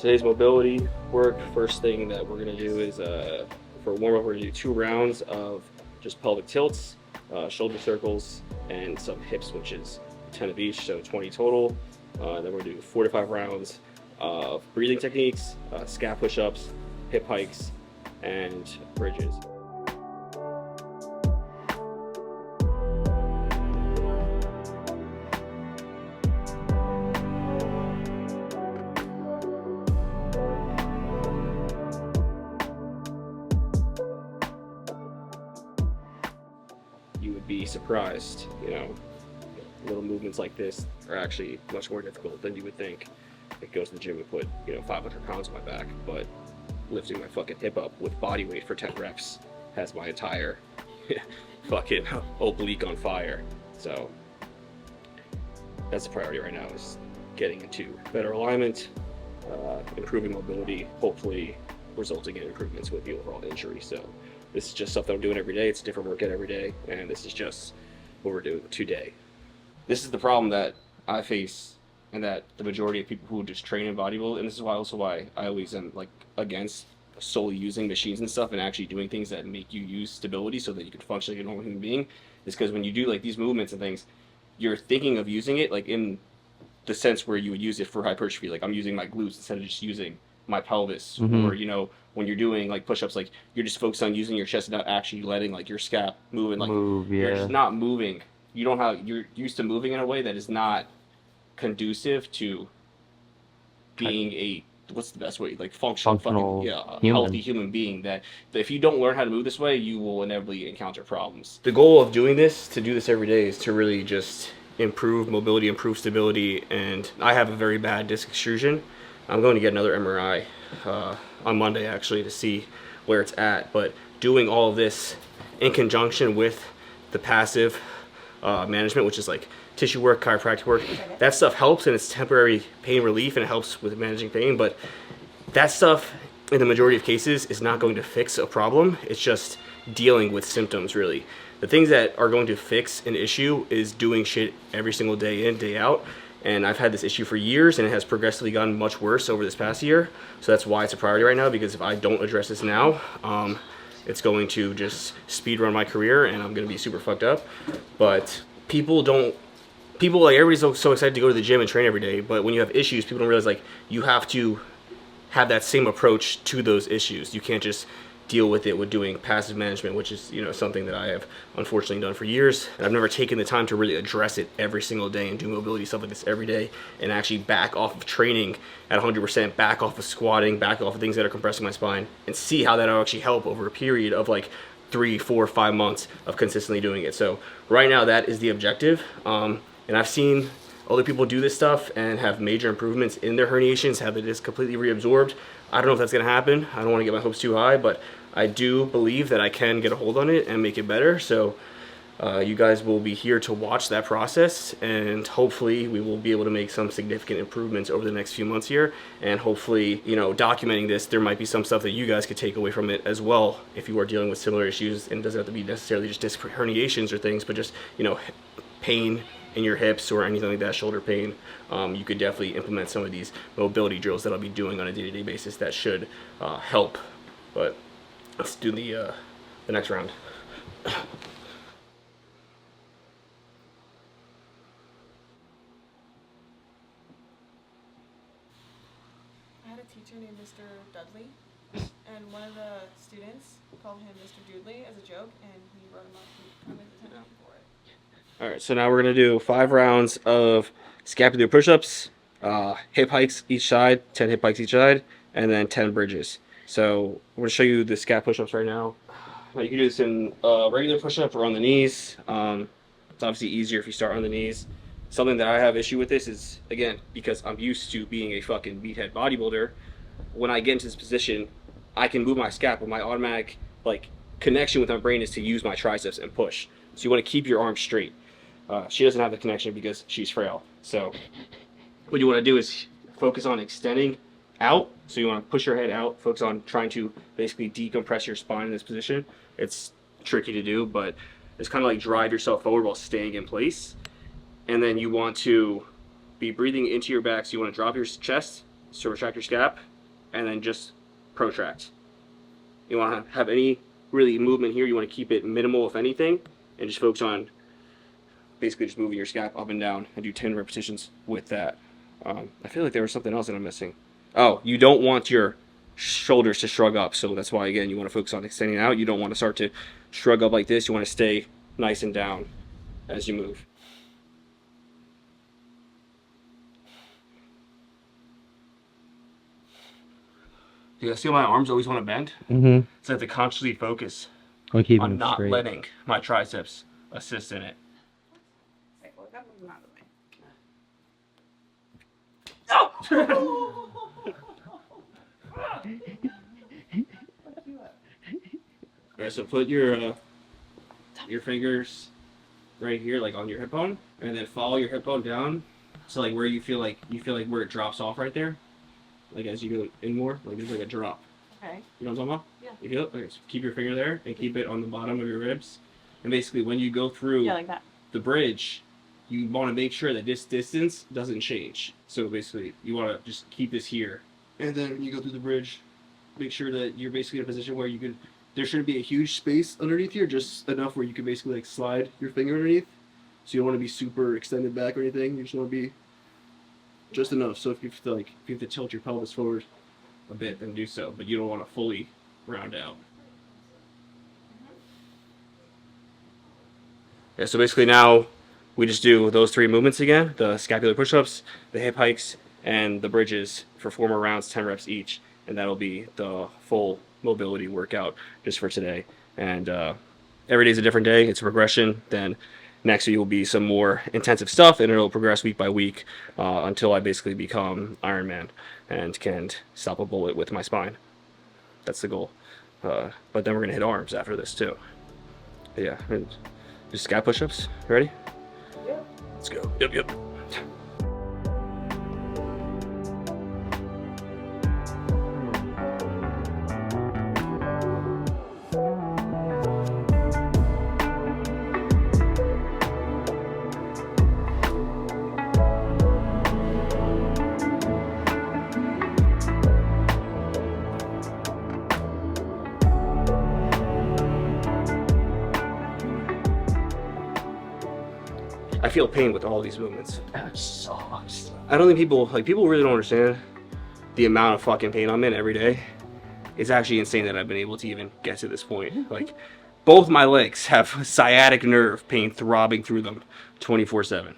Today's mobility work, first thing that we're gonna do is for warm up, we're gonna do 2 rounds of just pelvic tilts, shoulder circles, and some hip switches, 10 of each, so 20 total. Then we're gonna do 4 to 5 rounds of breathing techniques, scap push-ups, hip hikes, and bridges. You would be surprised, little movements like this are actually much more difficult than you would think. I go to the gym and put, 500 pounds on my back, but lifting my fucking hip up with body weight for 10 reps has my entire fucking oblique on fire. So that's the priority right now, is getting into better alignment, improving mobility, hopefully resulting in improvements with the overall injury. So this is just stuff that I'm doing every day. It's a different workout every day, and this is just what we're doing today. This is the problem that I face, and that the majority of people who just train in bodybuilding, and this is why I always am like against solely using machines and stuff and actually doing things that make you use stability so that you can function like a normal human being, is because when you do like these movements and things, you're thinking of using it like in the sense where you would use it for hypertrophy. Like I'm using my glutes instead of just using my pelvis. Or when you're doing like push-ups, like you're just focused on using your chest and not actually letting like your scap move, and like you're just not moving. You're used to moving in a way that is not conducive to being a, what's the best way, like functional healthy human being. That if you don't learn how to move this way, you will inevitably encounter problems. The goal of doing this, to do this every day, is to really just improve mobility, improve stability. And I have a very bad disc extrusion. I'm going to get another MRI on Monday actually to see where it's at. But doing all of this in conjunction with the passive management, which is like tissue work, chiropractic work, that stuff helps, and it's temporary pain relief, and it helps with managing pain. But that stuff, in the majority of cases, is not going to fix a problem. It's just dealing with symptoms, really. The things that are going to fix an issue is doing shit every single day in, day out. And I've had this issue for years, and it has progressively gotten much worse over this past year. So that's why it's a priority right now, because if I don't address this now, it's going to just speed run my career, and I'm going to be super fucked up. But people like, everybody's so excited to go to the gym and train every day, but when you have issues, people don't realize like you have to have that same approach to those issues. You can't just deal with it with doing passive management, which is something that I have unfortunately done for years, and I've never taken the time to really address it every single day and do mobility stuff like this every day, and actually back off of training at 100%, back off of squatting, back off of things that are compressing my spine, and see how that'll actually help over a period of like 3, 4, 5 months of consistently doing it. So right now that is the objective, and I've seen other people do this stuff and have major improvements in their herniations, have it just completely reabsorbed. I don't know if that's gonna happen. I don't wanna get my hopes too high, but I do believe that I can get a hold on it and make it better. So you guys will be here to watch that process, and hopefully we will be able to make some significant improvements over the next few months here. And hopefully, documenting this, there might be some stuff that you guys could take away from it as well if you are dealing with similar issues. And it doesn't have to be necessarily just disc herniations or things, but just, pain in your hips or anything like that, shoulder pain. You could definitely implement some of these mobility drills that I'll be doing on a day-to-day basis that should help. But let's do the next round. I had a teacher named Mr. Dudley, and one of the students called him Mr. Dudley as a joke, and he wrote him up and commented attention for it. All right, so now we're gonna do 5 rounds of scapular push-ups, hip hikes each side, 10 hip hikes each side, and then 10 bridges. So I'm gonna show you the scap push-ups right now. You can do this in regular push-up or on the knees. It's obviously easier if you start on the knees. Something that I have issue with this is, again, because I'm used to being a fucking meathead bodybuilder, when I get into this position, I can move my scap, but my automatic connection with my brain is to use my triceps and push. So you want to keep your arms straight. She doesn't have the connection because she's frail. So what you want to do is focus on extending out. So you want to push your head out, focus on trying to basically decompress your spine in this position. It's tricky to do, but it's kind of like drive yourself forward while staying in place. And then you want to be breathing into your back. So you want to drop your chest, so retract your scap, and then just protract. You want to have any really movement here. You want to keep it minimal, if anything, and just focus on basically just moving your scap up and down and do 10 repetitions with that. I feel like there was something else that I'm missing. Oh, you don't want your shoulders to shrug up, so that's why, again, you want to focus on extending out. You don't want to start to shrug up like this. You want to stay nice and down as you move. Do you guys see how my arms always want to bend? Mm-hmm. So I have to consciously focus I'll keep on them not straight. letting my triceps assist in it. Alright, so put your fingers right here, like on your hip bone, and then follow your hip bone down. So like where you feel like where it drops off right there, like as you go in more, like there's like a drop. Okay. You know what I'm talking about? Yeah. You feel it? Okay, so keep your finger there and keep it on the bottom of your ribs. And basically, when you go through Yeah, like that. the bridge, you want to make sure that this distance doesn't change. So basically, you want to just keep this here. And then when you go through the bridge, make sure that you're basically in a position where you could, there shouldn't be a huge space underneath here, just enough where you can basically like slide your finger underneath. So you don't want to be super extended back or anything. You just want to be just enough. So if you feel like, if you have to tilt your pelvis forward a bit, then do so. But you don't want to fully round out. Yeah, so basically now we just do those 3 movements again, the scapular push-ups, the hip hikes, and the bridges for 4 more rounds, 10 reps each, and that'll be the full mobility workout just for today. And every day's a different day. It's a progression. Then next week will be some more intensive stuff, and it'll progress week by week until I basically become Iron Man and can stop a bullet with my spine. That's the goal. But then we're gonna hit arms after this too. But yeah, and just scap push-ups. You ready? Yep. Let's go. Yep. I feel pain with all these movements. That sucks. I don't think people really don't understand the amount of fucking pain I'm in every day. It's actually insane that I've been able to even get to this point. Like, both my legs have sciatic nerve pain throbbing through them 24/7.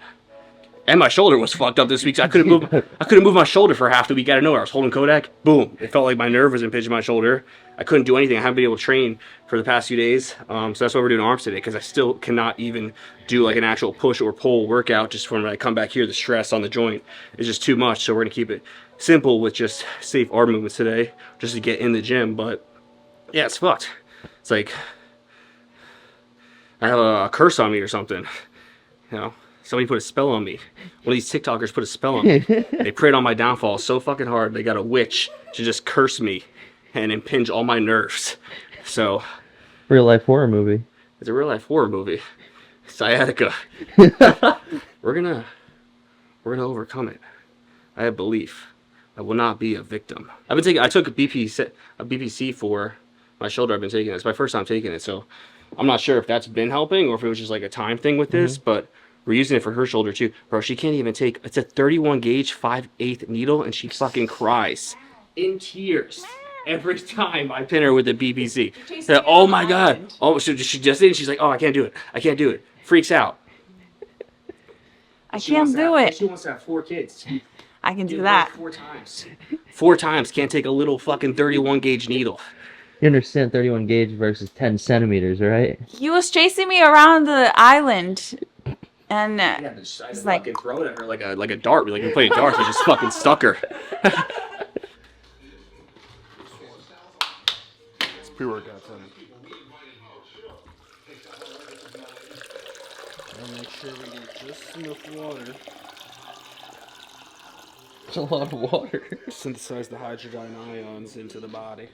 And my shoulder was fucked up this week, so I couldn't move my shoulder for half the week out of nowhere. I was holding Kodak, boom. It felt like my nerve was impinging my shoulder. I couldn't do anything. I haven't been able to train for the past few days. So that's why we're doing arms today, because I still cannot even do like an actual push or pull workout just from when I come back here. The stress on the joint is just too much. So we're gonna keep it simple with just safe arm movements today, just to get in the gym. But yeah, it's fucked. It's like I have a curse on me or something, you know? Somebody put a spell on me. One of these TikTokers put a spell on me. They prayed on my downfall so fucking hard. They got a witch to just curse me and impinge all my nerves. So, Real life horror movie. it's a real life horror movie. Sciatica. We're gonna overcome it. I have belief. I will not be a victim. I took a BPC for my shoulder. I've been taking it. It's my first time taking it, so I'm not sure if that's been helping or if it was just like a time thing with this, but we're using it for her shoulder too. Bro, she can't even take, it's a 31 gauge 5/8 needle, and she fucking cries in tears every time I pin her with the BPC. Oh my God. Oh, she just did it. She's like, oh, I can't do it. Freaks out. I can't do it. She wants to have 4 kids. I can do Give that. birth 4 times. 4 times. Can't take a little fucking 31 gauge needle. You understand 31 gauge versus 10 centimeters, right? He was chasing me around the island, and Yeah, I just like- fucking throw it at her like a dart. Like you're playing darts. We just fucking stuck her. It's pre-workout time. And make sure we get just enough water. It's a lot of water. Synthesize the hydrogen ions into the body.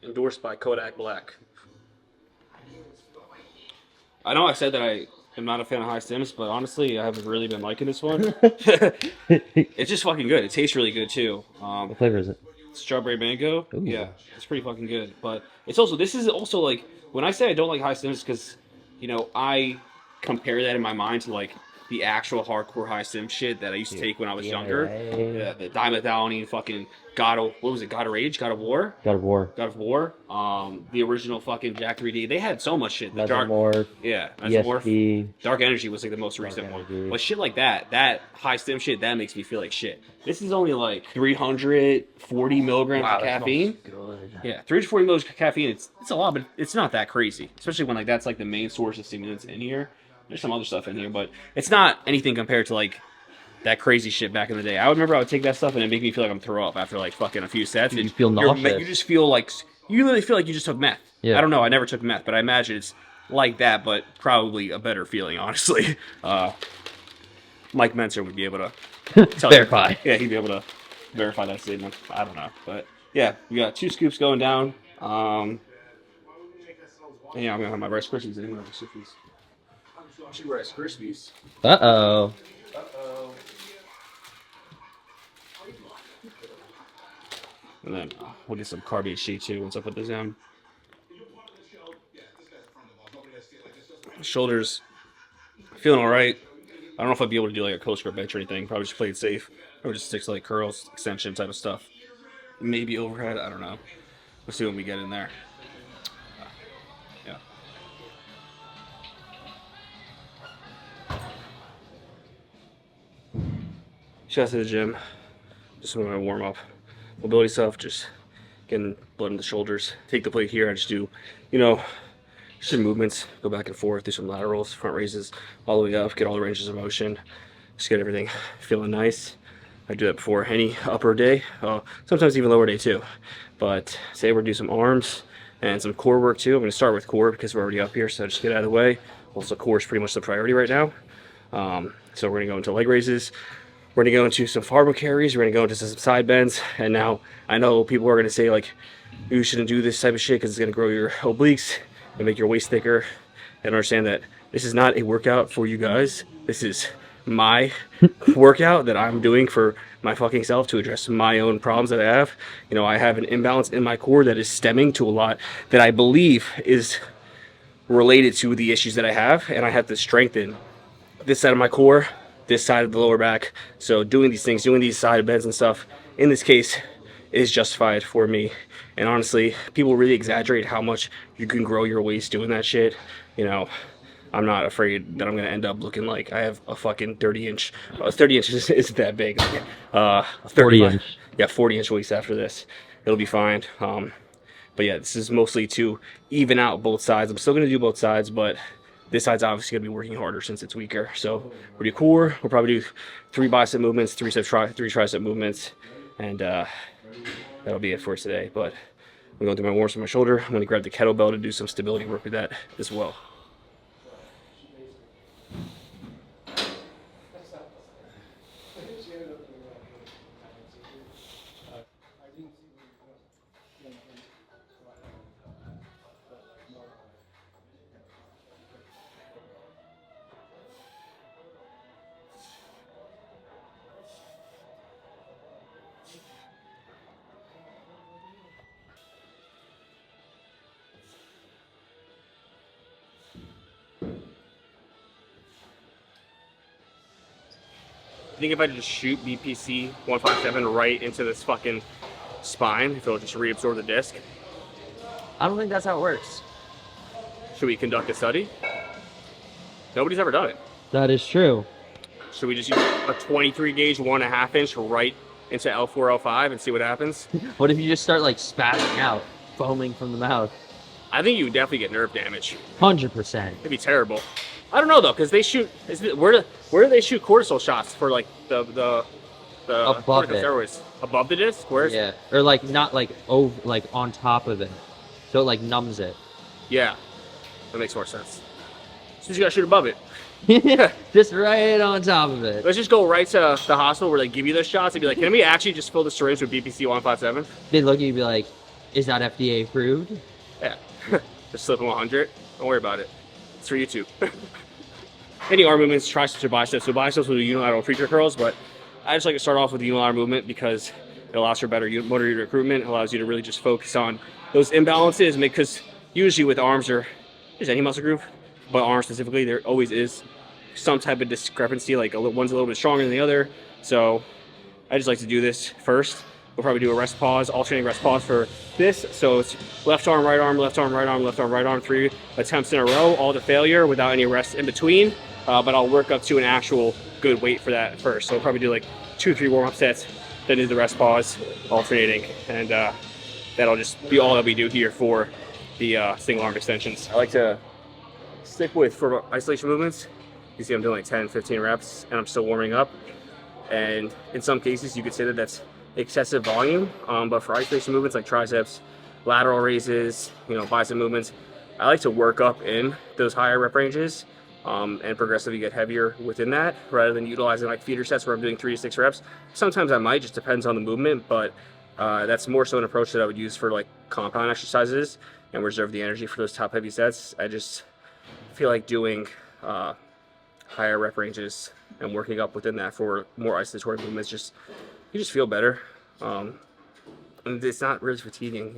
Endorsed by Kodak Black. I know I said that I am not a fan of high stims, but honestly, I haven't really been liking this one. It's just fucking good. It tastes really good too. What flavor is it? Strawberry mango. Ooh. Yeah, it's pretty fucking good. But it's also this is also like when I say I don't like high stims because I compare that in my mind to like the actual hardcore high stim shit that I used to take when I was younger. Yeah, the dimethylamine fucking what was it? God of Rage, God of War. God of War. God of War. The original fucking Jack 3D. They had so much shit. The dark. Mesomorph, Yeah, Mesomorph. ESP. Dark Energy was like the most recent one. Energy. But shit like that high stim shit, that makes me feel like shit. This is only like 340 milligrams of caffeine. Good. Yeah, 340 milligrams of caffeine. It's a lot, but it's not that crazy. Especially when like that's like the main source of stimulants in here. There's some other stuff in here, but it's not anything compared to like that crazy shit back in the day. I would remember I would take that stuff and it make me feel like I'm throw up after like fucking a few sets. You And feel nauseous. you just feel like you literally feel like you just took meth. Yeah. I don't know. I never took meth, but I imagine it's like that, but probably a better feeling, honestly. Mike Menser would be able to tell Verify. Yeah, he'd be able to verify that statement. I don't know, but yeah, we got 2 scoops going down. And yeah, I'm gonna have my Rice Krispies. I didn't have Rice Krispies. I should Rice Krispies. Uh-oh. And then we'll get some carbonate sheet too once I put this down. Shoulders feeling all right. I don't know if I'd be able to do like a coast grip bench or anything. Probably just play it safe. Or just stick to like curls, extension type of stuff. Maybe overhead. I don't know. We'll see when we get in there. Yeah. Shouts to the gym. Just when I warm up. Mobility stuff, just getting blood in the shoulders. Take the plate here. I just do, just do movements. Go back and forth. Do some laterals, front raises, all the way up. Get all the ranges of motion. Just get everything feeling nice. I do that before any upper day. Sometimes even lower day too. But today we're gonna do some arms and some core work too. I'm gonna start with core because we're already up here, so just get out of the way. Also, core is pretty much the priority right now. So we're gonna go into leg raises. We're gonna go into some farmer carries. We're gonna go into some side bends. And now I know people are gonna say like, you shouldn't do this type of shit because it's gonna grow your obliques and make your waist thicker. And understand that this is not a workout for you guys. This is my workout that I'm doing for my fucking self to address my own problems that I have. I have an imbalance in my core that is stemming to a lot that I believe is related to the issues that I have, and I have to strengthen this side of my core, this side of the lower back. So doing these things, doing these side bends and stuff, in this case, is justified for me. And honestly, people really exaggerate how much you can grow your waist doing that shit. I'm not afraid that I'm gonna end up looking like I have a fucking 30-inch. 30 inches isn't that big. 40 inch. Yeah, 40-inch waist after this. It'll be fine. But yeah, this is mostly to even out both sides. I'm still gonna do both sides, but this side's obviously gonna be working harder since it's weaker. So we'll do core. We'll probably do 3 bicep movements, 3 tricep movements, and that'll be it for today. But I'm gonna do my warm-ups on my shoulder. I'm gonna grab the kettlebell to do some stability work with that as well. I think if I just shoot BPC 157 right into this fucking spine, if it'll just reabsorb the disc. I don't think that's how it works. Should we conduct a study? Nobody's ever done it. That is true. Should we just use a 23 gauge 1.5 inch right into L4, L5 and see what happens? What if you just start like spazzing out, foaming from the mouth? I think you would definitely get nerve damage. 100%. It'd be terrible. I don't know though, because they shoot. Where do they shoot cortisol shots for like the Above it. corticosteroids? Above the disc? Where's Yeah, or like not like over, like on top of it, so it like numbs it. Yeah, that makes more sense. So you gotta shoot above it. Just right on top of it. Let's just go right to the hospital where they give you those shots and be like, can we actually just fill the syringe with BPC 157? They look at you and be like, "Is that FDA approved?" Yeah, just slip in 100. Don't worry about it. It's for YouTube. any arm movements, triceps or biceps. So biceps will do unilateral preacher curls, but I just like to start off with the unilateral movement because it allows for better motor unit recruitment. It allows you to really just focus on those imbalances, because usually with arms or just any muscle group, but arms specifically, there always is some type of discrepancy, like one's a little bit stronger than the other. So I just like to do this first. We'll probably do a rest pause, alternating rest pause for this. So it's left arm, right arm, left arm, right arm, left arm, right arm, 3 attempts in a row, all to failure without any rest in between. But I'll work up to an actual good weight for that first. So we'll probably do like 2-3 warm-up sets, then do the rest pause, alternating, and that'll just be all that we do here for the single arm extensions. I like to stick with, for isolation movements, you see I'm doing like 10, 15 reps and I'm still warming up. And in some cases you could say that that's excessive volume, but for isolation movements like triceps, lateral raises, bicep movements, I like to work up in those higher rep ranges and progressively get heavier within that, rather than utilizing like feeder sets where I'm doing 3 to 6 reps. Sometimes I might, just depends on the movement, but that's more so an approach that I would use for like compound exercises and reserve the energy for those top heavy sets. I just feel like doing higher rep ranges and working up within that for more isolatory movements, you just feel better. And it's not really fatiguing,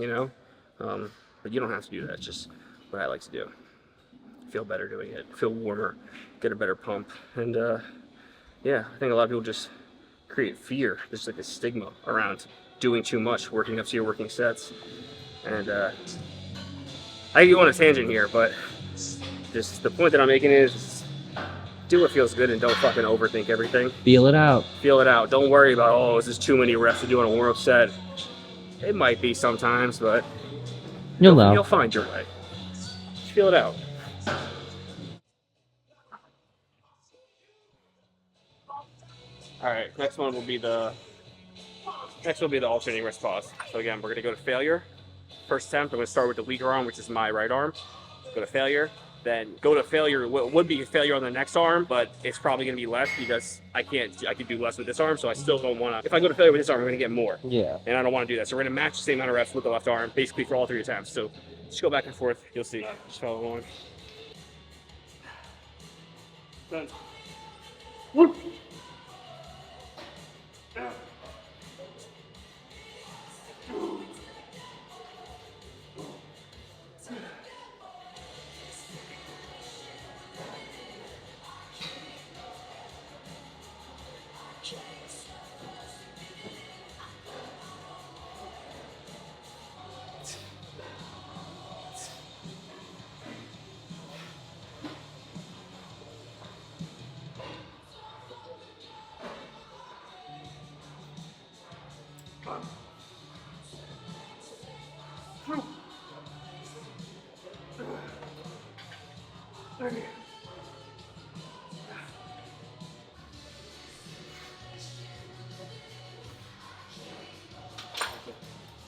but you don't have to do that. It's just what I like to do. Feel better doing it, feel warmer, get a better pump. And yeah, I think a lot of people just create fear. There's like a stigma around doing too much, working up to your working sets. And I could go on a tangent here, but just the point that I'm making is do what feels good and don't fucking overthink everything. Feel it out. Feel it out. Don't worry about, oh, is this too many reps to do on a warm-up set? It might be sometimes, but you'll find your way. Just feel it out. All right, next will be the alternating rest pause. So again, we're gonna go to failure. First attempt, I'm gonna start with the weaker arm, which is my right arm. Go to failure. Then go to failure. What would be failure on the next arm, but it's probably going to be less because I can do less with this arm, so I still don't want to. If I go to failure with this arm, I'm going to get more. Yeah. And I don't want to do that. So we're going to match the same amount of reps with the left arm, basically for all 3 attempts. So just go back and forth. You'll see. Just follow along. Done. Whoop.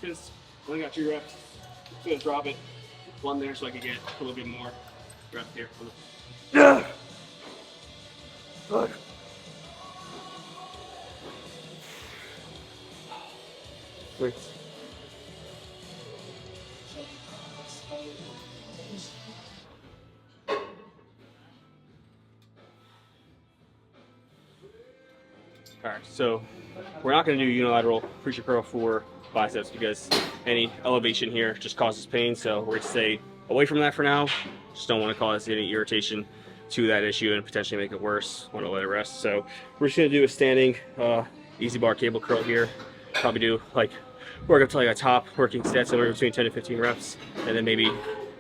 Just only got 2 reps. I'm gonna drop it 1 there so I can get a little bit more rep here. Fuck. Wait. Alright, so we're not going to do unilateral preacher curl for biceps because any elevation here just causes pain, so we're going to stay away from that for now. Just don't want to cause any irritation to that issue and potentially make it worse. Want to let it rest. So we're just going to do a standing easy bar cable curl here. Probably do like work up to like a top working set somewhere between 10 to 15 reps, and then maybe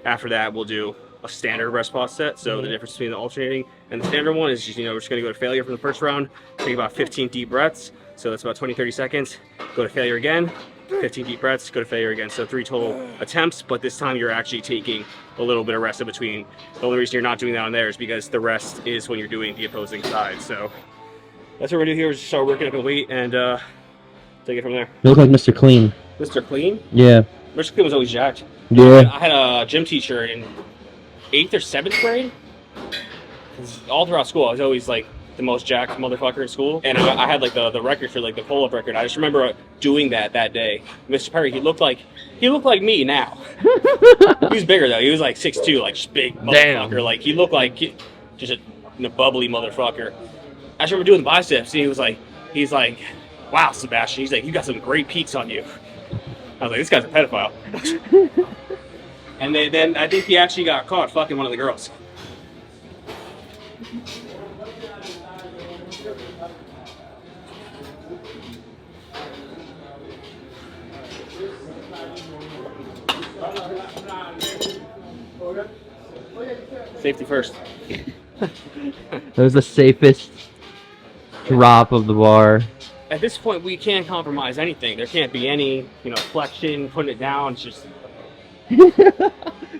after that we'll do a standard rest pause set. So the difference between the alternating and the standard one is just, we're just going to go to failure from the first round, take about 15 deep breaths. So that's about 20-30 seconds. Go to failure again, 15 deep breaths, go to failure again. So 3 total attempts, but this time you're actually taking a little bit of rest in between. The only reason you're not doing that on there is because the rest is when you're doing the opposing side. So that's what we're going to do here, is just start working up in weight and take it from there. You look like Mr. Clean. Mr. Clean? Yeah. Mr. Clean was always jacked. Yeah. I had a gym teacher in 8th or 7th grade. All throughout school, I was always like the most jacked motherfucker in school, and I had like the record for like the pull-up record. I just remember doing that day. Mr. Perry, he looked like me now. He was bigger though. He was like 6'2", like just big motherfucker. Like he looked like just a and a bubbly motherfucker. I just remember doing the biceps, and he's like, wow, Sebastian. He's like, you got some great peaks on you. I was like, this guy's a pedophile. And then I think he actually got caught fucking one of the girls. Safety first. That was the safest drop of the bar. At this point, we can't compromise anything. There can't be any, flexion, putting it down. It's just gotta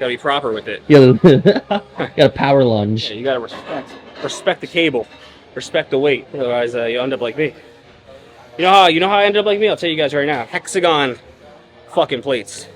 be proper with it. You got a power lunge. Yeah, you gotta respect the cable, respect the weight. Otherwise, you end up like me. You know how I ended up like me? I'll tell you guys right now. Hexagon, fucking plates.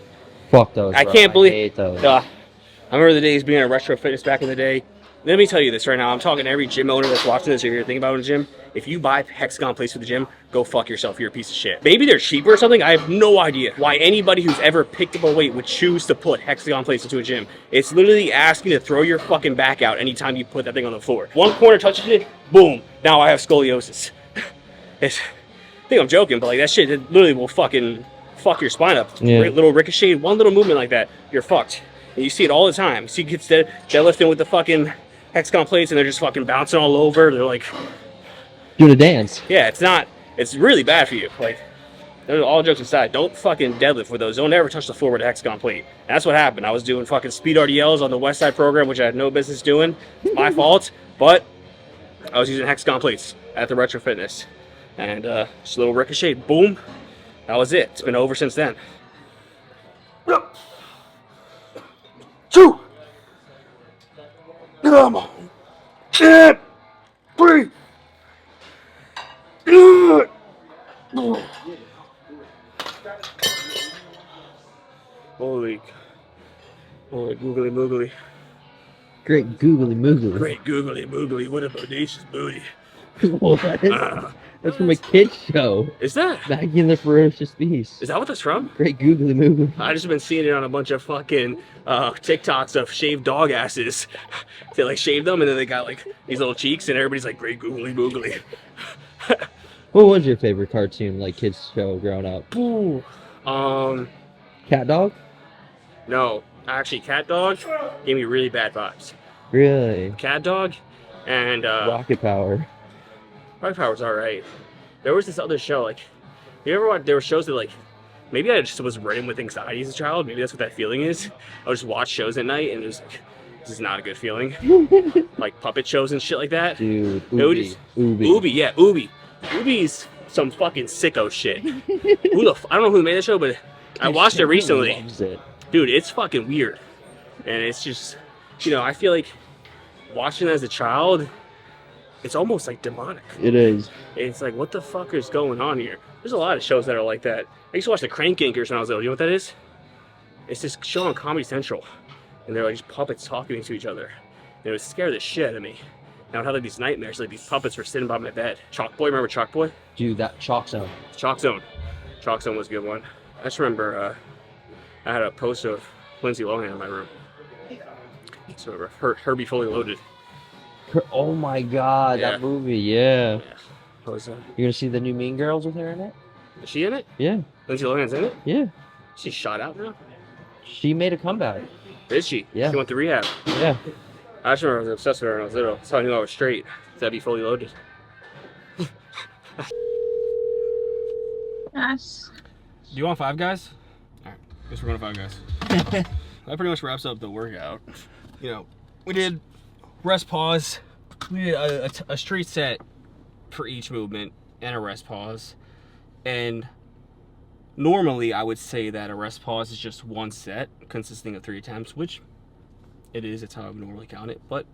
Fuck those. I bro. can't believe. hate those. I remember the days being at Retro Fitness back in the day. Let me tell you this right now. I'm talking to every gym owner that's watching this or you're thinking about a gym. If you buy Hexagon plates for the gym, go fuck yourself. You're a piece of shit. Maybe they're cheaper or something. I have no idea why anybody who's ever picked up a weight would choose to put Hexagon plates into a gym. It's literally asking to throw your fucking back out anytime you put that thing on the floor. One corner touches it, boom. Now I have scoliosis. I think I'm joking, but like that shit, it literally will fucking fuck your spine up. Yeah. Little ricochet, one little movement like that, you're fucked. And you see it all the time. You see kids deadlifting with the fucking Hexagon plates and they're just fucking bouncing all over. They're like, Doing a dance. yeah, it's really bad for you. Like, all jokes aside, don't fucking deadlift with those. Don't ever touch the floor with a Hexagon plate. And that's what happened. I was doing fucking speed RDLs on the West Side program, which I had no business doing. It's my fault, but I was using Hexagon plates at the Retro Fitness. And just a little ricochet, boom. That was it. It's been over since then. Two. Come on. Get. Breathe. Good. Holy googly moogly. Great googly moogly. Great googly moogly. What a bodacious booty. What? That's from a kid's show. Is that? Maggie and the Ferocious Beast. Is that what that's from? Great googly moogly. I just been seeing it on a bunch of fucking TikToks of shaved dog asses. They like shave them and then they got like these little cheeks and everybody's like great googly moogly. What was your favorite cartoon, like kids show growing up? Ooh. Cat Dog? No, actually, Cat Dog gave me really bad vibes. Really? Cat Dog and Rocket Power. Rocket Power's alright. There was this other show, like, you ever watch, there were shows that, like, maybe I just was ridden with anxiety as a child. Maybe that's what that feeling is. I would just watch shows at night and it was like, this is not a good feeling. Like puppet shows and shit like that. Dude, It would just- Ubi. Ubi, yeah, Ubi. Ubi's some fucking sicko shit. I don't know who made that show, but I watched it recently. Loves it. Dude, it's fucking weird. And it's just, I feel like watching it as a child, it's almost like demonic. It is. It's like, what the fuck is going on here? There's a lot of shows that are like that. I used to watch the Crank Yankers when I was little. You know what that is? It's this show on Comedy Central. And they're like just puppets talking to each other. And it would scare the shit out of me. And I would have like these nightmares, like these puppets were sitting by my bed. Chalk Boy, remember Chalk Boy? Dude, that Chalk Zone. Chalk Zone. Chalk Zone was a good one. I just remember I had a poster of Lindsay Lohan in my room. Just remember Herbie Fully Loaded. Oh my god, Yeah. that movie, yeah. Yeah. What was that? You're gonna see the new Mean Girls with her in it? Is she in it? Yeah, Lindsay Lohan's in it? yeah. She's shot out now? She made a comeback. Is she? Yeah. She went to rehab. Yeah. I just remember I was obsessed with her when I was little. That's how I knew I was straight. That'd be Fully Loaded. Yes. Do you want Five Guys? Alright, guess we're going to Five Guys. That pretty much wraps up the workout. We did rest pause. We did a straight set for each movement and a rest pause. And normally I would say that a rest pause is just one set consisting of 3 attempts, which it is. It's how I would normally count it. But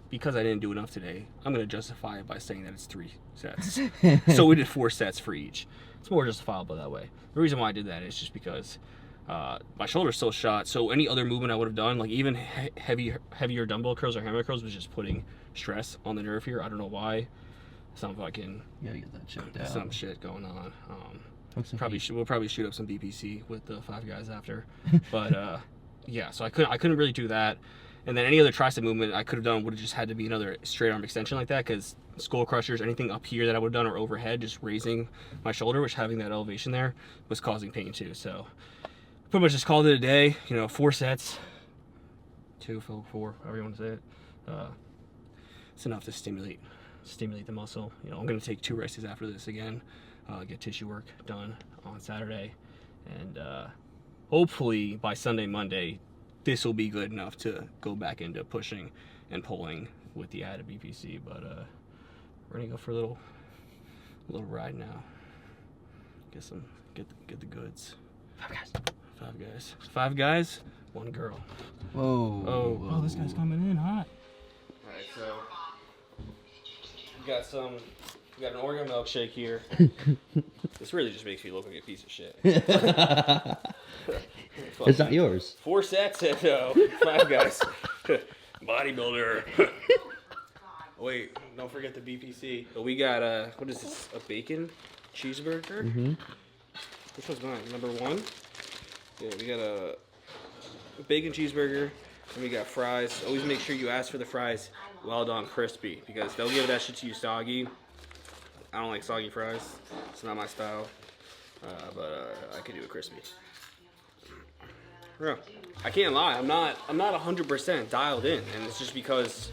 because I didn't do enough today, I'm going to justify it by saying that it's 3 sets. So we did 4 sets for each. It's more justifiable that way. The reason why I did that is just because my shoulder's still shot, so any other movement I would have done, like even heavier dumbbell curls or hammer curls, was just putting stress on the nerve here. I don't know why. Some fucking You gotta get that shit down. some shit going on. Probably We'll probably shoot up some BPC with the Five Guys after. But yeah, so I couldn't really do that. And then any other tricep movement I could have done would have just had to be another straight arm extension like that, because skull crushers, anything up here that I would have done, or overhead, just raising my shoulder, which having that elevation there was causing pain too. So pretty much just called it a day. 4 sets, 2, 4, however you want to say it. It's enough to stimulate the muscle. I'm gonna take 2 races after this again, get tissue work done on Saturday, and hopefully by Sunday, Monday, this will be good enough to go back into pushing and pulling with the added BPC. But we're gonna go for a little ride now. Get the goods. 5 guys, 1 girl. Whoa. Oh, this guy's coming in hot. All right, so we got an Oreo milkshake here. This really just makes me look like a piece of shit. It's not yours. 4 sets at 5 guys. Bodybuilder. Wait, don't forget the BPC. But we got what is this? A bacon cheeseburger? Mm-hmm. Which one's mine? Number 1? Yeah, we got a bacon cheeseburger, and we got fries. Always make sure you ask for the fries well done, crispy, because they'll give that shit to you soggy. I don't like soggy fries. It's not my style, but I can do it crispy. Yeah. I can't lie. I'm not 100% dialed in, and it's just because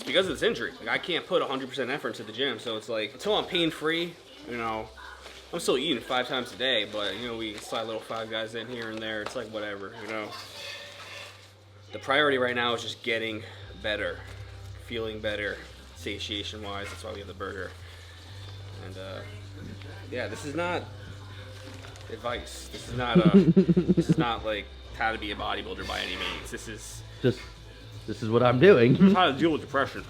of this injury. Like, I can't put 100% effort into the gym, so it's like until I'm pain free, I'm still eating 5 times a day, but we slide little 5 guys in here and there. It's like whatever, The priority right now is just getting better, feeling better, satiation wise. That's why we have the burger. And yeah, this is not advice. This is not like how to be a bodybuilder by any means. This is what I'm doing. This is how to deal with depression.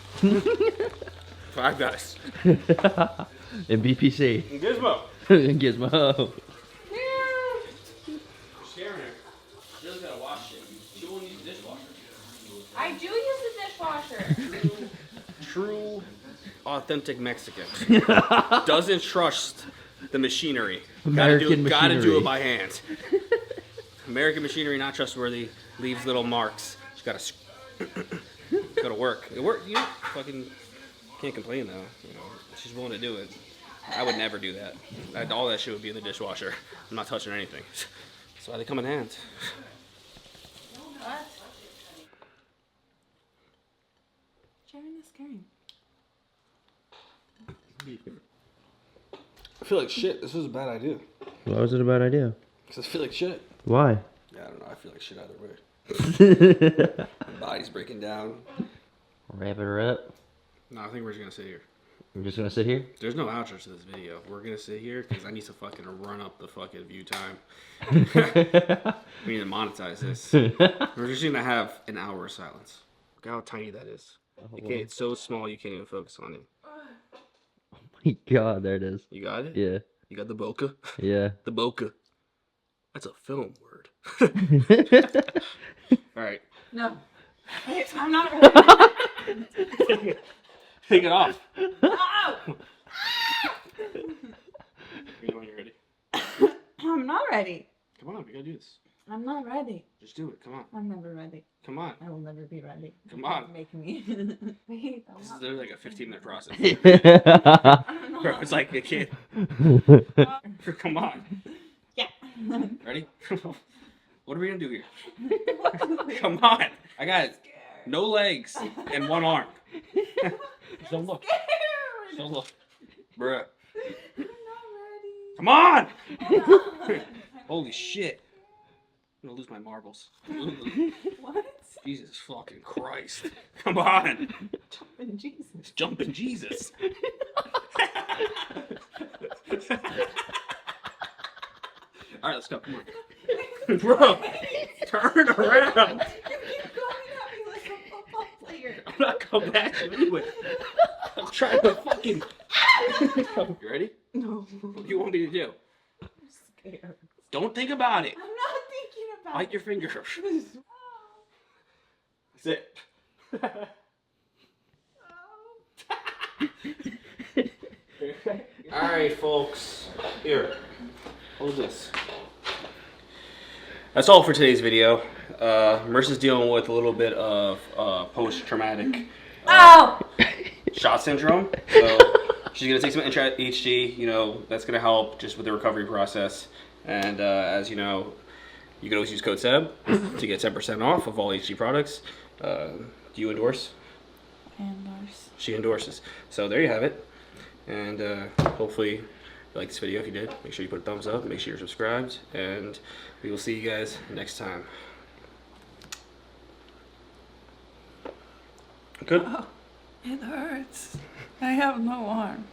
5 guys. And BPC. And Gizmo. And Gizmo. Scaring her. She doesn't gotta wash it. She won't use the dishwasher. I do use the dishwasher. True, authentic Mexican. Doesn't trust the machinery. American Gotta do machinery. it by hand. American machinery not trustworthy. Leaves little marks. She gotta work. It work. You fucking can't complain though. She's willing to do it. I would never do that. All that shit would be in the dishwasher. I'm not touching anything. That's why they come in hands. What? Sharing this game. I feel like shit. This was a bad idea. Why was it a bad idea? Because I feel like shit. Why? Yeah, I don't know. I feel like shit either way. My body's breaking down. Wrap it up. No, I think we're just gonna sit here. We're just gonna sit here? There's no outro to this video. We're gonna sit here because I need to fucking run up the fucking view time. We need to monetize this. We're just gonna have an hour of silence. Look how tiny that is. It's so small you can't even focus on it. Oh my god, there it is. You got it? Yeah. You got the bokeh? Yeah. The bokeh. That's a film word. Alright. No. Wait, I'm not ready. Take it off. Oh! When you're ready. I'm not ready. Come on, we gotta do this. I'm not ready. Just do it. Come on. I'm never ready. Come on. I will never be ready. Come on. Make me. Wait, I'm This is not literally like a 15-minute process. I'm not Bro, it's like a kid. Come on. Yeah. Ready? What are we gonna do here? Come on. I got no legs and 1 arm. Don't look. Don't look. Bruh. I'm not ready. Come on! Hold on. Holy shit. I'm gonna lose my marbles. What? Jesus fucking Christ. Come on. Jumping Jesus. Jumping Jesus. Alright, let's go. Come on. Bro, turn around. You keep going at me like a football player. I'm not coming back to you anyway. I'm trying to fucking. You ready? No. What do you want me to do? I'm scared. Don't think about it. I'm not thinking about Bite your finger. it. That's it. Alright, folks. Here. Hold this. That's all for today's video. Marissa's dealing with a little bit of post-traumatic Oh! shot syndrome. So she's gonna take some HG. You know, that's gonna help just with the recovery process. And as you know, you can always use code SEB to get 10% off of all HG products. Do you endorse? Endorse. She endorses. So there you have it. And hopefully you like this video. If you did, make sure you put a thumbs up. Make sure you're subscribed. And we will see you guys next time. Good. It hurts. I have no arm.